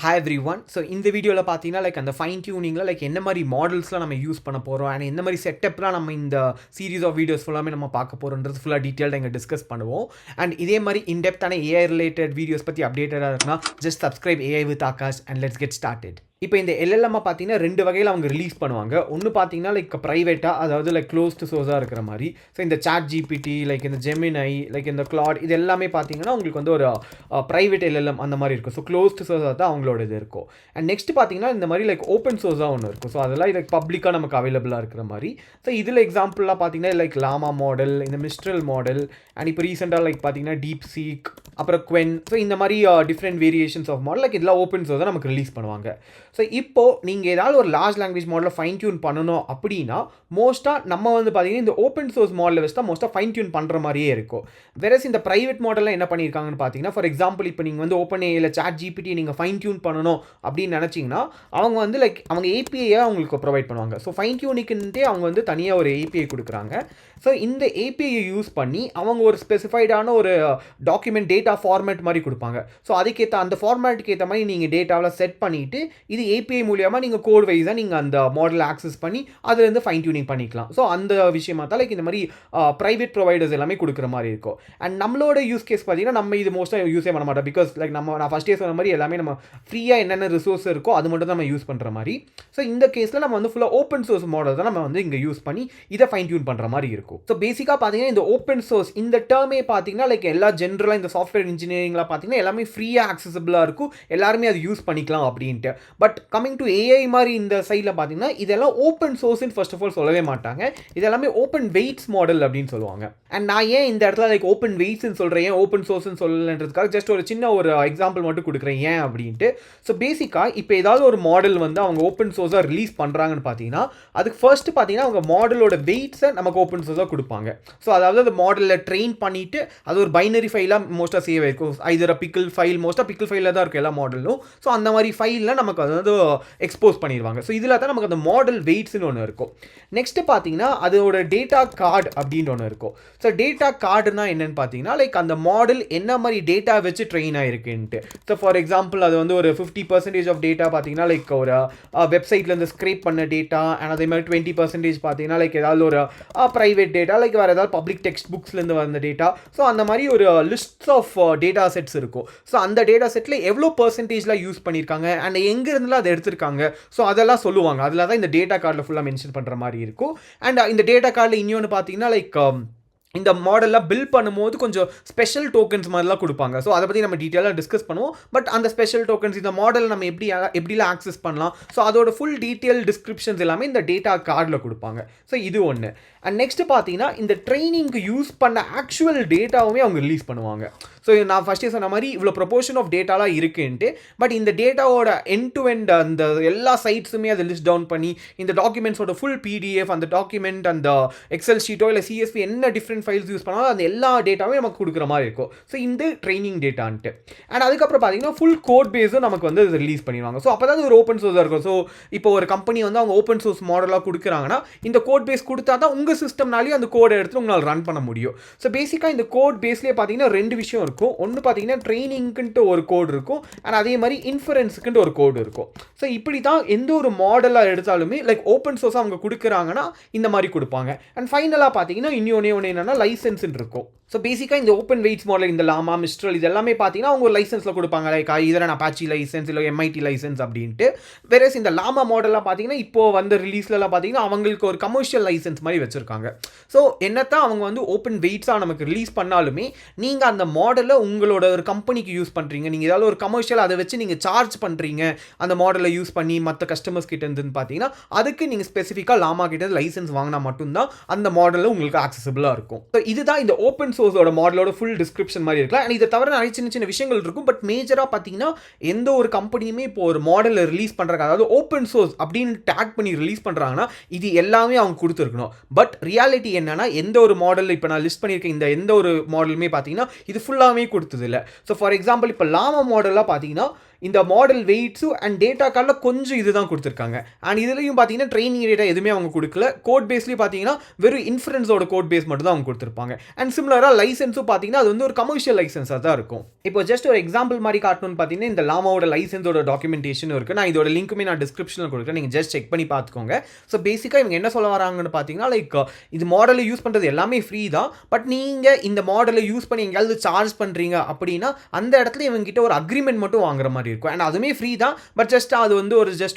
Hi everyone. So இந்த வீடியோவில் பார்த்தீங்கன்னா அந்த ஃபைன் டியூனிங்கில் என்ன மாதிரி மாடல்ஸ்லாம் நம்ம யூஸ் பண்ண போகிறோம் அண்ட் எந்த மாதிரி செட்டப்லாம் நம்ம இந்த சீரீஸ் ஆஃப் வீடியோஸ் ஃபுல்லாமே நம்ம பார்க்க போகிறோன்றது ஃபுல்லாக டீட்டெயில்டாக இங்கே டிஸ்கஸ் பண்ணுவோம். அண்ட் இதே மாதிரி இன்டெப்த்தான ஏஐ ரிலேட்டட் வீடியோஸ் பற்றி அப்டேட்டடாக இருக்குன்னா just subscribe AI with Akash and let's get started. இப்போ இந்த எல்எல்எம் பார்த்தீங்கன்னா ரெண்டு வகையில் அவங்க ரிலீஸ் பண்ணுவாங்க. ஒன்று பார்த்தீங்கன்னா ப்ரைவேட்டாக, அதாவது க்ளோஸ்டு சோர்ஸாக இருக்கிற மாதிரி. ஸோ இந்த சாட் ஜிபிடி, இந்த ஜெமினை, இந்த கிளாட், இது எல்லாமே பார்த்தீங்கன்னா உங்களுக்கு வந்து ஒரு ப்ரைவேட் எல்எல்எம் அந்த மாதிரி இருக்கும். ஸோ க்ளோஸ்டு சோர்ஸாக தான் அவங்களோட இது இருக்கும். அண்ட் நெக்ஸ்ட் பார்த்தீங்கன்னா இந்த மாதிரி ஓப்பன் சோர்ஸாக ஒன்று இருக்கும். ஸோ அதெல்லாம் பப்ளிக்காக நமக்கு அவைலபிளாக இருக்கிற மாதிரி. ஸோ இதில் எக்ஸாம்பிளாக பார்த்தீங்கன்னா லாமா மாடல், இந்த மிஸ்ட்ரல் மாடல், அண்ட் இப்போ ரீசெண்டாக பார்த்தீங்கன்னா டீப் சீக், அப்புறம் குவென். ஸோ இந்த மாதிரி டிஃப்ரெண்ட் வேரியேஷன்ஸ் ஆஃப் மாடல் இதெல்லாம் ஓப்பன் சோர்ஸ் தான் நமக்கு ரிலீஸ் பண்ணுவாங்க. ஸோ இப்போது நீங்கள் ஏதாவது ஒரு லார்ஜ் லாங்குவேஜ் மாடலில் ஃபைன் டியூன் பண்ணணும் அப்படின்னா மோஸ்ட்டாக நம்ம வந்து பார்த்தீங்கன்னா இந்த ஓப்பன் சோர்ஸ் மாடலில் வச்சு தான் மோஸ்ட்டாக ஃபைன் டியூன் பண்ணுற மாதிரியே இருக்கும். வேறஸ் இந்த ப்ரைவேட் மாடலில் என்ன பண்ணியிருக்காங்கன்னு பார்த்தீங்கன்னா, ஃபார் எக்ஸாம்பிள் இப்போ நீங்கள் வந்து ஓப்பன் ஏஐயில் சாட் ஜிபிடி நீங்கள் ஃபைன் டியூன் பண்ணணும் அப்படின்னு நினச்சிங்கன்னா அவங்க வந்து அவங்க ஏபிஐயை அவங்களுக்கு ப்ரொவைட் பண்ணுவாங்க. ஸோ ஃபைன் டியூனிக்குன்ட்டே அவங்க வந்து தனியாக ஒரு ஏபிஐ கொடுக்குறாங்க. ஸோ இந்த ஏபிஐயை யூஸ் பண்ணி அவங்க ஒரு ஸ்பெசிஃபைடான ஒரு டாக்குமெண்ட் டேட்டா ஃபார்மேட் மாதிரி கொடுப்பாங்க. ஸோ அதுக்கேற்ற அந்த ஃபார்மேட்டுக்கு ஏற்ற மாதிரி நீங்கள் டேட்டாவில் செட் பண்ணிவிட்டு இது ஏபிஐ மூலியமாக நீங்கள் கோட் வைஸாக நீங்கள் அந்த மாடலை ஆக்சஸ் பண்ணி அதுலேருந்து ஃபைன் டியூனிங் பண்ணிக்கலாம். ஸோ அந்த விஷயமா தான் இந்த மாதிரி ப்ரைவேட் ப்ரொவைடர்ஸ் எல்லாமே கொடுக்குற மாதிரி இருக்கும். அண்ட் நம்மளோட யூஸ் கேஸ் பார்த்தீங்கன்னா நம்ம இது மோஸ்ட்டாக யூஸே பண்ண மாட்டோம். பிகாஸ் நான் ஃபஸ்ட்டே சொன்ன மாதிரி எல்லாமே நம்ம ஃப்ரீயாக என்னென்ன ரிசோர்ஸ் இருக்கோ அது மட்டும் தான் நம்ம யூஸ் பண்ணுற மாதிரி. ஸோ இந்த கேஸில் நம்ம வந்து ஃபுல்லாக ஓப்பன் சோர்ஸ் மாடல் தான் நம்ம வந்து இங்கே யூஸ் பண்ணி இதை ஃபைன் டியூன் பண்ணுற மாதிரி இருக்கும். ஸோ பேசிக்காக பார்த்தீங்கன்னா இந்த ஓப்பன் சோர்ஸ் இந்த டேர்மே பார்த்தீங்கன்னா எல்லா ஜென்ரலாக இந்த சாஃப்ட்வேர் இன்ஜினியரிங்லாம் பார்த்தீங்கன்னா எல்லாமே ஃப்ரீயாக ஆக்சசபிளாக இருக்கும், எல்லாருமே அது யூஸ் பண்ணிக்கலாம் அப்படின்ட்டு. பட் கமிங் டு ஏஐ மாதிரி இந்த சைடில் பார்த்தீங்கன்னா இதெல்லாம் ஓப்பன் சோர்ஸ்ன்னு ஃபர்ஸ்ட் ஆஃப் ஆல் சொல்லவே மாட்டாங்க. இதெல்லாமே ஓப்பன் வெயிட்ஸ் மாடல் அப்படின்னு சொல்லுவாங்க. அண்ட் நான் ஏன் இந்த இடத்துல ஓப்பன் வெயிட்ஸ்ன்னு சொல்கிறேன், ஏன் ஓப்பன் சோர்ஸ்ன்னு சொல்லலன்றதுக்காக ஜஸ்ட் ஒரு சின்ன ஒரு எக்ஸாம்பிள் மட்டும் கொடுக்குறேன் ஏன் அப்படின்ட்டு. ஸோ பேசிக்காக இப்போ ஏதாவது ஒரு மாடல் வந்து அவங்க ஓப்பன் சோர்ஸாக ரிலீஸ் பண்ணுறாங்கன்னு பார்த்தீங்கன்னா அதுக்கு ஃபர்ஸ்ட் பார்த்தீங்கன்னா அவங்க மாடலோட வெயிட்ஸை நமக்கு ஓப்பன் சோர்ஸாக கொடுப்பாங்க. ஸோ அதாவது அந்த மாடலில் ட்ரெயின் பண்ணிவிட்டு அது ஒரு பைனரி ஃபைலாக மோஸ்ட்டாக சேவ் ஆயிருக்கும். ஐதர் பிக்கிள் ஃபைல், மோஸ்ட்டாக பிக்கிள் ஃபைலில் தான் இருக்கும் எல்லா மாடலும். ஸோ அந்த மாதிரி ஃபைலில் நமக்கு அது வந்து எக்ஸ்போஸ் பண்ணிடுவாங்க. ஸோ இதில் தான் நமக்கு அந்த மாடல் வெயிட்ஸ்னு ஒன்று இருக்கும். நெக்ஸ்ட்டு பார்த்தீங்கன்னா அதோட டேட்டா கார்டு அப்படின்னு ஒன்று இருக்கும். ஸோ டேட்டா கார்டுனா என்னென்னு பார்த்தீங்கன்னா அந்த மாடல் என்ன மாதிரி டேட்டா வச்சு ட்ரெயின் ஆகிருக்குன்ட்டு. ஸோ ஃபார் எக்ஸாம்பிள் அது வந்து ஒரு 50% ஆஃப் டேட்டா பார்த்தீங்கன்னா ஒரு வெப்சைட்லேருந்து ஸ்க்ரேப் பண்ண டேட்டா, அண்ட் அதே மாதிரி 20% பார்த்தீங்கன்னா ஏதாவது ஒரு ப்ரைவேட் டேட்டா, வேறு ஏதாவது பப்ளிக் டெக்ஸ்ட் புக்ஸ்லேருந்து வந்த டேட்டா. ஸோ அந்த மாதிரி ஒரு லிஸ்ட் ஆஃப் டேட்டா செட்ஸ் இருக்கும். ஸோ அந்த டேட்டா செட்டில் எவ்வளோ பர்சன்டேஜ்லாம் யூஸ் பண்ணியிருக்காங்க அண்ட் எங்கேருந்துலாம் அதை எடுத்திருக்காங்க, ஸோ அதெல்லாம் சொல்லுவாங்க. அதில் தான் இந்த டேட்டா கார்டில் ஃபுல்லாக மென்ஷன் பண்ணுற மாதிரி இருக்கும். அண்ட் இந்த டேட்டா கார்டில் இன்னொன்று பார்த்தீங்கன்னா இந்த மாடலில் பில்ட் பண்ணும்போது கொஞ்சம் ஸ்பெஷல் டோக்கன்ஸ் மாதிரிலாம் கொடுப்பாங்க. ஸோ அதை பற்றி நம்ம டீட்டெயிலாக டிஸ்கஸ் பண்ணுவோம். பட் அந்த ஸ்பெஷல் டோக்கன்ஸ் இந்த மாடல் நம்ம எப்படிலாம் ஆக்சஸ் பண்ணலாம், ஸோ அதோட ஃபுல் டீட்டெயில் டிஸ்கிரிப்ஷன்ஸ் எல்லாமே இந்த டேட்டா கார்டில் கொடுப்பாங்க. ஸோ இது ஒன்று. அண்ட் நெக்ஸ்ட் பார்த்தீங்கன்னா இந்த ட்ரைனிங்க்கு யூஸ் பண்ண ஆக்சுவல் டேட்டாவுமே அவங்க ரிலீஸ் பண்ணுவாங்க. ஸோ நான் ஃபஸ்ட்டே சொன்ன மாதிரி இவ்வளோ ப்ரொபோர்ஷன் ஆஃப் டேட்டாலாம் இருக்குன்ட்டு. பட் இந்த டேட்டாவோட எண்ட் டு எண்ட் அந்த எல்லா சைட்ஸுமே அதை லிஸ்ட் டவுன் பண்ணி இந்த டாக்குமெண்ட்ஸோட ஃபுல் பிடிஎஃப், அந்த டாக்குமெண்ட், அந்த எக்ஸல் ஷீட்டோ இல்லை சிஎஸ்பி என்ன டிஃப்ரெண்ட் ஃபைல்ஸ் யூஸ் பண்ணாலும் அந்த எல்லா டேட்டாவே நமக்கு கொடுக்குற மாதிரி இருக்கும். ஸோ இந்த ட்ரைனிங் டேட்டான்ட்டு. அண்ட் அதுக்கப்புறம் பார்த்தீங்கன்னா ஃபுல் கோட் பேஸும் நமக்கு வந்து ரிலீஸ் பண்ணிடுவாங்க. ஸோ அப்போ தான் ஒரு ஓப்பன் சோர்ஸாக இருக்கும். ஸோ இப்போ ஒரு கம்பெனி வந்து அவங்க ஓப்பன் சோர்ஸ் மாடலாக கொடுக்குறாங்கன்னா இந்த கோட் பேஸ் கொடுத்தா தான் உங்கள் சிஸ்டம்னாலேயும் அந்த கோடை எடுத்து உங்களால் ரன் பண்ண முடியும். ஸோ பேசிக்காக இந்த கோட் பேஸ்லேயே பார்த்தீங்கன்னா ரெண்டு விஷயம் இருக்கும். ஒன்று பார்த்தீங்கன்னா ட்ரைனிங்க்குன்ட்டு ஒரு கோட் இருக்கும், அண்ட் அதே மாதிரி இன்ஃபரன்ஸுக்குன்ட்டு ஒரு கோடு இருக்கும். ஸோ இப்படி தான் எந்த ஒரு மாடலாக எடுத்தாலுமே ஓப்பன் சோர்ஸாக அவங்க கொடுக்குறாங்கன்னா இந்த மாதிரி கொடுப்பாங்க. அண்ட் ஃபைனலாக பார்த்தீங்கன்னா இன்னொன்று என்னென்னா லைசன்ஸ் இருக்கும். ஸோ பேசிக்காக இந்த ஓப்பன் வெயிட்ஸ் மாடல், இந்த லாமா, மிஸ்ட்ரல், இது எல்லாமே பார்த்தீங்கன்னா அவங்க ஒரு லைசன்ஸில் கொடுப்பாங்க. இதர அப்பாச்சி லைசன்ஸ் இல்லை எம்ஐடி லைசன்ஸ் அப்படின்ட்டு. வேறஸ் இந்த லாமா மாடலாம் பார்த்தீங்கன்னா இப்போ வந்து ரிலீஸ்லலாம் பார்த்தீங்கன்னா அவங்களுக்கு ஒரு கமர்ஷியல் லைசன்ஸ் மாதிரி வச்சுருக்காங்க. ஸோ என்னத்தான் அவங்க வந்து ஓப்பன் வெயிட்ஸாக நமக்கு ரிலீஸ் பண்ணாலுமே நீங்கள் அந்த மாடலை உங்களோட ஒரு கம்பெனிக்கு யூஸ் பண்ணுறீங்க, நீங்கள் ஏதாவது ஒரு கமர்ஷியல் அதை வச்சு நீங்கள் சார்ஜ் பண்ணுறீங்க அந்த மாடலை யூஸ் பண்ணி மற்ற கஸ்டமர்ஸ் கிட்ட இருந்துன்னு பார்த்தீங்கன்னா அதுக்கு நீங்கள் ஸ்பெசிஃபிக்காக லாமா கிட்ட லைசன்ஸ் வாங்கினா மட்டும்தான் அந்த மாடலில் உங்களுக்கு ஆக்சசபிளாக இருக்கும். ஸோ இதுதான் இந்த ஓப்பன் சோர்ஸோட மாடலோட ஃபுல் டிஸ்கிரிப்ஷன் மாதிரி இருக்கலாம். அண்ட் இதை தவிர நிறைய சின்ன சின்ன விஷயங்கள் இருக்கும். பட் மேஜராக பார்த்தீங்கன்னா எந்த ஒரு கம்பெனியுமே இப்போ ஒரு மாடலை ரிலீஸ் பண்ணுறாங்க, அதாவது ஓப்பன் சோர்ஸ் அப்படின்னு டேக் பண்ணி ரிலீஸ் பண்ணுறாங்கன்னா இது எல்லாமே அவங்க கொடுத்துருக்கணும். பட் ரியாலிட்டி என்னன்னா எந்த ஒரு மாடல் இப்போ நான் லிஸ்ட் பண்ணியிருக்கேன் இந்த எந்த ஒரு மாடலுமே பார்த்தீங்கன்னா இது ஃபுல்லாகவே கொடுத்தது இல்லை. ஸோ ஃபார் எக்ஸாம்பிள் இப்போ லாமா மாடலாக பார்த்தீங்கன்னா இந்த மாடல் வெயிட்ஸும் அண்ட் டேட்டா கார்டில் கொஞ்சம் இதுதான் கொடுத்துருக்காங்க. அண்ட் இதுலையும் பார்த்தீங்கன்னா ட்ரைனிங் டேட்டா எதுவுமே அவங்க கொடுக்கல. கோட் பேஸ்லேயும் பார்த்தீங்கன்னா வெறும் இன்ஃபரன்ஸோட கோட் பேஸ் மட்டும் தான் அவங்க கொடுத்துருப்பாங்க. அண்ட் சிமிலராக லைசன்ஸும் பார்த்தீங்கன்னா அது வந்து ஒரு கமர்ஷியல் லைசன்ஸாக தான் இருக்கும். இப்போ ஜஸ்ட் ஒரு எக்ஸாம்பிள் மாதிரி காட்டணும்னு பார்த்தீங்கன்னா இந்த லாமாவோட லைசன்ஸோட டாக்குமெண்டேஷன் இருக்குது. நான் இதோட லிங்க்குமே நான் டிஸ்கிரிப்ஷனில் கொடுக்குறேன், நீங்கள் ஜஸ்ட் செக் பண்ணி பார்த்துக்கோங்க. ஸோ பேசிக்காக இவங்க என்ன சொல்ல வராங்கன்னு பார்த்தீங்கன்னா லைக் இது மாடலை யூஸ் பண்ணுறது எல்லாமே ஃப்ரீ தான். பட் நீங்கள் இந்த மாடலை யூஸ் பண்ணி எங்கேயாவது சார்ஜ் பண்ணுறீங்க அப்படின்னா அந்த இடத்துல இவங்ககிட்ட ஒரு அக்ரிமெண்ட் மட்டும் வாங்குற மாதிரி இருக்கும். அண்ட் அதுவுமே ஃப்ரீ தான். பட் ஜஸ்ட் அது வந்து ஒரு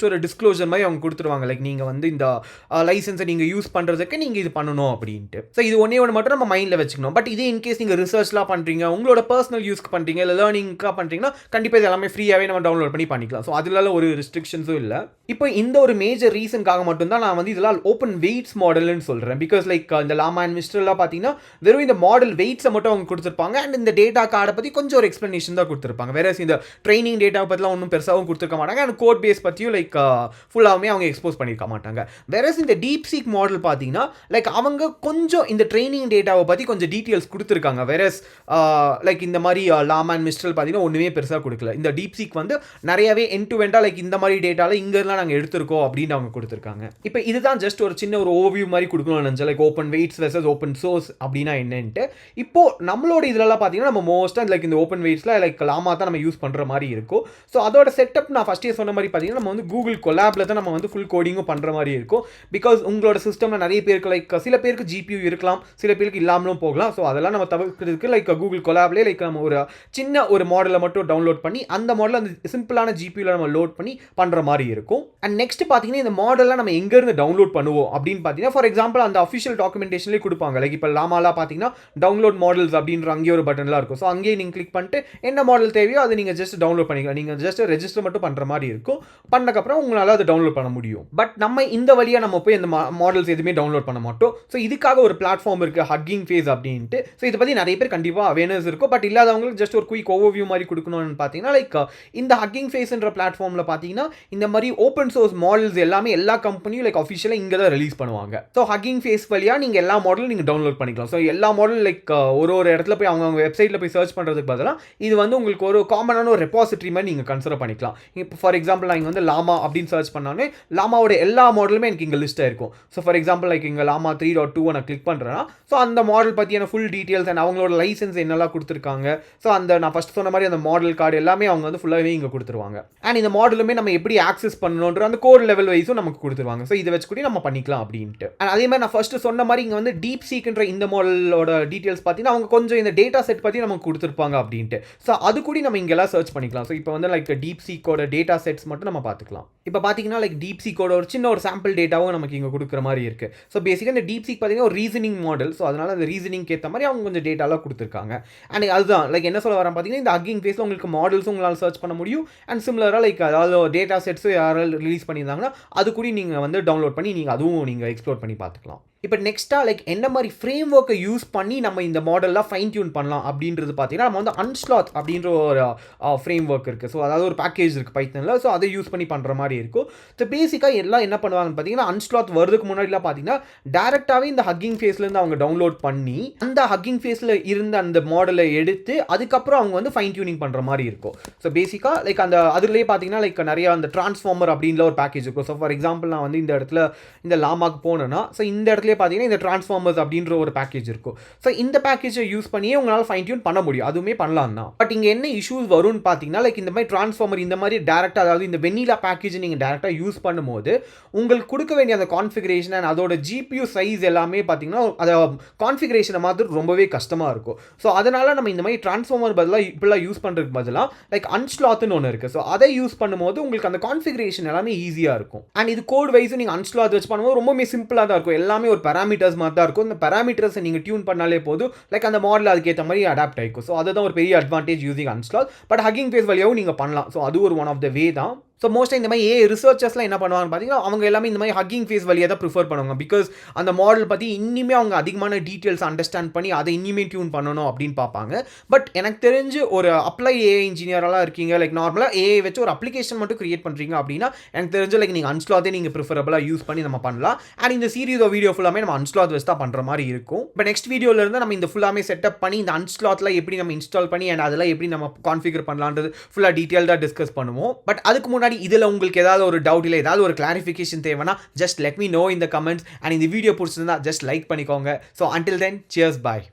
டிஸ்க்ளோசர் மாதிரி அவங்க கொடுத்துருவாங்க. லைக் நீங்கள் வந்து இந்த லைசன்ஸை நீங்கள் யூஸ் பண்ணுறதுக்கு நீங்கள் இது பண்ணணும் அப்படின்ட்டு. ஸோ இது ஒன்றே ஒன்று மட்டும் நம்ம மைண்டில் வச்சுக்கணும். பட் இதே இன்கேஸ் நீங்கள் ரிசர்ச்லாம் பண்ணுறீங்க, உங்களோட பர்சனல் யூஸ்க்கு பண்ணுறீங்க, இல்லை லேர்னிங்காக பண்ணுறீங்கன்னா கண்டிப்பாக இது எல்லாமே ஃப்ரீயாகவே நம்ம டவுன்லோட் பண்ணி பண்ணிக்கலாம். ஸோ அதில் ஒரு ரெஸ்ட்ரிக்ஷன்ஸும் இல்லை. இப்போ இந்த ஒரு மேஜர் ரீசனுக்காக மட்டும்தான் நான் வந்து இதெல்லாம் ஓப்பன் வெயிட்ஸ் மாடல்னு சொல்கிறேன். பிகாஸ் லைக் இந்த லாமா அண்ட் மிஸ்ட்ரல்லாம் பார்த்தீங்கன்னா வெறும் இந்த மாடல் வெயிட்ஸை மட்டும் அவங்க கொடுத்துருப்பாங்க. அண்ட் இந்த டேட்டா கார்டை பற்றி கொஞ்சம் ஒரு எக்ஸ்ப்ளனேஷன் தான் கொடுத்துருப்பாங்க. வேற இந்த ட்ரைனிங் டேட்டா பற்றிலாம் ஒன்றும் பெருசாகவும் கொடுத்துருக்க மாட்டாங்க. அண்ட் கோட் பேஸ் பற்றியும் லைக் ஃபுல்லாகவே அவங்க எக்ஸ்போஸ் பண்ணியிருக்க மாட்டாங்க. வேற இந்த டீப் சீக் மாடல் பார்த்தீங்கன்னா லைக் அவங்க கொஞ்சம் இந்த ட்ரைனிங் டேட்டாவை பற்றி கொஞ்சம் டீட்டெயில்ஸ் கொடுத்துருக்காங்க. வேற லைக் இந்த மாதிரி லாமா அண்ட் மிஸ்ட்ரல் பார்த்தீங்கன்னா ஒன்றுமே பெருசாக கொடுக்கல. இந்த டீப் சீக் வந்து நிறையவே எண்ட் டு எண்டாக லைக் இந்த மாதிரி டேட்டாவில் இங்கெல்லாம் நாங்கள் எடுத்திருக்கோம் அப்படின்னு அவங்க கொடுத்துருக்காங்க. இப்போ இதுதான் ஜஸ்ட் ஒரு சின்ன ஒரு ஓவியூ மாதிரி கொடுக்கணும்னு நினச்சேன். Like open weights versus open source அப்படின்னா என்னன்ட்டு. இப்போ நம்மளோட இதெல்லாம் பார்த்தீங்கன்னா நம்ம மோஸ்ட்டாக லைக் இந்த ஓப்பன் வெயிட்ஸில் லைக் லாமா தான் நம்ம யூஸ் பண்ணுற மாதிரி இருக்கும். ஸோ அதோட செட்டப் நான் ஃபஸ்ட்டே சொன்ன மாதிரி பார்த்தீங்கன்னா நம்ம வந்து கூகுள் கொலாபில் தான் நம்ம வந்து ஃபுல் கோடிங்கும் பண்ணுற மாதிரி இருக்கும். பிகாஸ் உங்களோட சிஸ்டமில் நிறைய பேருக்கு லைக் சில பேருக்கு ஜிபியூ இருக்கலாம், சில பேருக்கு இல்லாமலும் போகலாம். ஸோ அதெல்லாம் நம்ம தவிர்க்கிறதுக்கு லைக் கூகுள் கொலாப்லேயே லைக் நம்ம ஒரு சின்ன ஒரு மாடலை மட்டும் டவுன்லோட் பண்ணி அந்த மாடலை அந்த சிம்பிளான ஜிபியூவில் நம்ம லோட் பண்ணி பண்ணுற மாதிரி இருக்கும். அண்ட் நெக்ஸ்ட் பார்த்தீங்கன்னா இந்த மாடலாம் நம்ம எங்கேருந்து டவுன்லோட் பண்ணுவோம் அப்படின்னு பார்த்தீங்கன்னா ஃபார் எக்ஸாம்பிள் அந்த அஃபிஷியல் டாக்குமெண்டேஷன்லேயே கொடுப்பாங்க. லைக் இப்போ லாமாலாம் பார்த்தீங்கன்னா டவுன்லோட் மாடல்ஸ் அப்படின்ற அங்கேயே ஒரு பட்டன்லாம் இருக்கும். ஸோ அங்கேயே நீங்கள் கிளிக் பண்ணிட்டு என்ன மாடல் தேவையோ அதை நீங்கள் ஜஸ்ட் டவுன்லோட் பண்ணிக்கலாம். நீங்கள் ஜஸ்ட் ரெஜிஸ்டர் மட்டும் பண்ணுற மாதிரி இருக்கும். பண்ணக்கப்புறம் உங்களால் அதை டவுன்லோட் பண்ண முடியும். பட் நம்ம இந்த வழியாக நம்ம போய் அந்த மாடல்ஸ் எதுவுமே டவுன்லோட் பண்ண மாட்டோம். ஸோ இதுக்காக ஒரு பிளாட்ஃபார்ம் இருக்குது ஹக்கிங் ஃபேஸ் அப்படின்ட்டு. ஸோ இதை பற்றி நிறைய பேர் கண்டிப்பாக அவேர்னஸ் இருக்கும். பட் இல்லாதவங்களுக்கு ஜஸ்ட் ஒரு குயிக் ஓவர்வியூ மாதிரி கொடுக்கணும்னு பார்த்தீங்கன்னா லைக் இந்த ஹக்கிங் ஃபேஸ்ன்ற பிளாட்ஃபார்மில் பார்த்தீங்கன்னா இந்த மாதிரி ஓப்பன் சோர்ஸ் மாடல்ஸ் எல்லாமே எல்லா கம்பெனியும் லைக் அஃபிஷியலாக இங்கே தான் ரிலீஸ் பண்ணுவாங்க. ஸோ ஹக்கிங் ஃபேஸ் வழியாக நீங்கள் எல்லா மாடலும் நீங்கள் டவுன்லோட் பண்ணிக்கலாம். ஸோ எல்லா மாடல் லைக் ஒரு இடத்துல போய் அவங்க வெப்சைட்டில் போய் சர்ச் பண்ணுறதுக்கு பதிலாக இது வந்து உங்களுக்கு ஒரு காமனான ஒரு ரெபாசிட்டரி மாதிரி நீங்கள் கன்சிடர் பண்ணிக்கலாம். இப்போ ஃபார் எக்ஸாம்பிள் நான் இங்கே வந்து லாமா அப்படின்னு சர்ச் பண்ணாலே லாமாவோட எல்லா மாடலுமே எனக்கு இங்கே லிஸ்ட் ஆயிருக்கும். ஸோ ஃபார் எக்ஸாம்பிள் லைக் இங்கே லாமா 3.2 நான் கிளிக் பண்ணுறேன்னா ஸோ அந்த மாடல் பற்றியான ஃபுல் டீட்டெயில்ஸ் அண்ட் அவங்களோட லைசன்ஸ் என்னெல்லாம் கொடுத்துருக்காங்க. ஸோ அந்த நான் ஃபஸ்ட் சொன்ன மாதிரி அந்த மாடல் கார்டு எல்லாமே அவங்க வந்து ஃபுல்லாகவே இங்கே கொடுத்துருவாங்க. அண்ட் இந்த மாடலுமே நம்ம எப்படி ஆக்சஸ் பண்ணணுன்ற அந்த கோட் லெவல் வைஸும் நமக்கு கொடுத்துருவாங்க. ஸோ இதை வச்சு கூட நம்ம பண்ணிக்கலாம் அப்படின்ட்டு. அண்ட் அதே மாதிரி நான் ஃபர்ஸ்ட் சொன்ன மாதிரி இங்கே வந்து டீப் சீக்ன்ற இந்த மாடலோட டீட்டெயில்ஸ் பார்த்தீங்கன்னா அவங்க கொஞ்சம் இந்த டேட்டா செட் பற்றி நமக்கு கொடுத்துருப்பாங்க அப்படின்ட்டு. ஸோ அது கூட நம்ம இங்கெல்லாம் சர்ச் பண்ணிக்கலாம். ஸோ இப்போ வந்து லைக் டீப் சீக்கோட டேட்டா செட்ஸ் மட்டும் நம்ம பார்த்துக்கலாம். இப்போ பார்த்தீங்கன்னா லைக் டீப் சீக்கோட ஒரு சின்ன ஒரு சாம்பிள் டேட்டாவும் நமக்கு இங்கே கொடுக்குற மாதிரி இருக்குது. ஸோ பேசிக்காக இந்த டீப் சீக் பார்த்தீங்கன்னா ஒரு ரீசனிங் மாடல். ஸோ அதனால் அந்த ரீசனிங்க்கு ஏற்ற மாதிரி அவங்க கொஞ்சம் டேட்டாலாம் கொடுத்துருக்காங்க. அண்ட் அதுதான் லைக் என்ன சொல்ல வரேன் பார்த்தீங்கன்னா இந்த ஹக்கிங் ஃபேஸில் உங்களுக்கு மாடல்ஸும் உங்களால் சர்ச் பண்ண முடியும். அண்ட் சிமிலராக லைக் அதாவது டேட்டா செட்ஸும் யாராவது ரிலீஸ் பண்ணியிருந்தாங்கன்னா அது கூட நீங்கள் வந்து டவுன்லோட் பண்ணி நீங்கள் அதுவும் நீங்கள் எக்ஸ்ப்ளோர் பண்ணி பார்த்துக்கலாம். இப்போ நெக்ஸ்ட்டாக லைக் என்ன மாதிரி ஃப்ரேம் ஒர்க்கை யூஸ் பண்ணி நம்ம இந்த மாடல்லாம் ஃபைன் டியூன் பண்ணலாம் அப்படின்றது பார்த்தீங்கன்னா நம்ம வந்து அன்ஸ்லாத் அப்படின்ற ஒரு ஃப்ரேம் ஒர்க் இருக்குது. ஸோ அதாவது ஒரு பேக்கேஜ் இருக்குது பைத்தனில். ஸோ அதை யூஸ் பண்ணி பண்ணுற மாதிரி இருக்கும். ஸோ பேசிக்காக எல்லாம் என்ன பண்ணுவாங்கன்னு பார்த்தீங்கன்னா அன்ஸ்லாத் வரதுக்கு முன்னாடிலாம் பார்த்தீங்கன்னா டேரெக்டாகவே இந்த ஹக்கிங் ஃபேஸ்லேருந்து அவங்க டவுன்லோட் பண்ணி அந்த ஹக்கிங் ஃபேஸில் இருந்த அந்த மாடலை எடுத்து அதுக்கப்புறம் அவங்க வந்து ஃபைன் டியூனிங் பண்ணுற மாதிரி இருக்கும். ஸோ பேசிக்காக லைக் அந்த அதுலேயே பார்த்தீங்கன்னா லைக் நிறையா அந்த ட்ரான்ஸ்ஃபார்மர் அப்படின்ற ஒரு பேக்கேஜ் இருக்கும். ஸோ ஃபார் எக்ஸாம்பிள் நான் வந்து இந்த இடத்துல இந்த லாமாக்கு போனேன்னா ஸோ இந்த இடத்துல பார்த்தீங்கன்னா இந்த டிரான்ஸ்ஃபார்மர்ஸ் அப்படின்ற ஒரு பேக்கேஜ் இருக்கும். ஸோ இந்த பேக்கேஜை யூஸ் பண்ணியே உங்களால் ஃபைன் டியூன் பண்ண முடியும். அதுவுமே பண்ணலாம் தான். பட் இங்கே என்ன இஷ்யூஸ் வரும்னு பார்த்தீங்கன்னா லைக் இந்த மாதிரி டிரான்ஸ்ஃபார்மர் இந்த மாதிரி டேரெக்டாக அதாவது இந்த வெனிலா பேக்கேஜை நீங்கள் டேரெக்டாக யூஸ் பண்ணும்போது உங்களுக்கு கொடுக்க வேண்டிய அந்த கான்ஃபிகரேஷன் அண்ட் அதோட ஜிபியூ சைஸ் எல்லாமே பார்த்தீங்கன்னா அதை கான்ஃபிகரேஷனை மாதிரி ரொம்பவே கஷ்டமாக இருக்கும். ஸோ அதனால் நம்ம இந்த மாதிரி டிரான்ஸ்ஃபார்மர் பதிலாக இப்படிலாம் யூஸ் பண்ணுறதுக்கு பதிலாக லைக் அன்ஸ்லாத்னு ஒன்று இருக்குது. ஸோ அதை யூஸ் பண்ணும்போது உங்களுக்கு அந்த கான்ஃபிகரேஷன் எல்லாமே ஈஸியாக இருக்கும். அண்ட் இது கோட் வைஸும் நீங்கள் அன்ஸ்லாத் வச்சு பண்ணும்போது ரொம்பவே சிம்பிளாக தான் இருக்கும். எல்லாமே ஒரு பேராமீட்டர்ஸ் மாதிரி தான் இருக்கும். இந்த பேராமீட்டர்ஸை நீங்கள் டியூன் பண்ணாலே போதும் லைக் அந்த மாடல் அதுக்கேற்ற மாதிரி அடாப்ட் ஆகிக்கும். ஸோ அதுதான் ஒரு பெரிய advantage using Unsloth. But Hugging Face வழியாகவும் நீங்கள் பண்ணலாம். ஸோ அது ஒரு ஒன் ஆஃப் த வே தான். ஸோ மோஸ்ட்டாக இந்த மாதிரி ஏஐ ரிசர்ச்சர்ஸ்லாம் என்ன பண்ணுவாங்கன்னு பார்த்தீங்கன்னா, அவங்க எல்லாமே இந்த மாதிரி ஹக்கிங் ஃபேஸ் வழியா தான் ப்ரிஃபர் பண்ணுவாங்க. பிகாஸ் அந்த மாடல் பத்தி இன்னுமே அவங்க அதிகமான டீட்டெயில்ஸ் அண்டர்ஸ்டாண்ட் பண்ணி அதை இன்னுமே டியூன் பண்ணணும் அப்படின்னு பார்ப்பாங்க. பட் எனக்கு தெரிஞ்சு ஒரு அப்ளை ஏஐ இன்ஜினியரெல்லாம் இருக்கீங்க, லைக் நார்மலா ஏஐ வச்சு ஒரு அப்ளிகேஷன் மட்டும் கிரியேட் பண்றீங்க அப்படின்னா, எனக்கு தெரிஞ்சு லைக் நீங்க அன்ஸ்லாத்தே நீங்க ப்ரிஃபரபிளா யூஸ் பண்ணி நம்ம பண்ணலாம். அண்ட் இந்த சீரிஸ் ஆஃப் வீடியோ ஃபுல்லாமே நம்ம அன்ஸ்லாத் வச்சு தான் பண்ற மாதிரி இருக்கும். இப்போ நெக்ஸ்ட் வீடியோல இருந்து நம்ம இந்த ஃபுல்லாமே செட்டப் பண்ணி இந்த அன்ஸ்லாத்ல எப்படி நம்ம இன்ஸ்டால் பண்ணி அண்ட் அதெல்லாம் எப்படி நம்ம கான்ஃபிகர் பண்ணலான்றது ஃபுல்லா டீட்டெயில்டா டிஸ்கஸ் பண்ணுவோம். பட் அதுக்கு முன்னாடி இதில் உங்களுக்கு ஏதாவது ஒரு டவுட் இல்லை ஏதாவது ஒரு கிளாரிஃபிகேஷன் தேவைன்னா just let me know in the comments. And இந்த வீடியோ பிடிச்சிருந்தா ஜஸ்ட் லைக் பண்ணிக்கோங்க. ஸோ அன்டில் தென் சியர்ஸ் பாய்.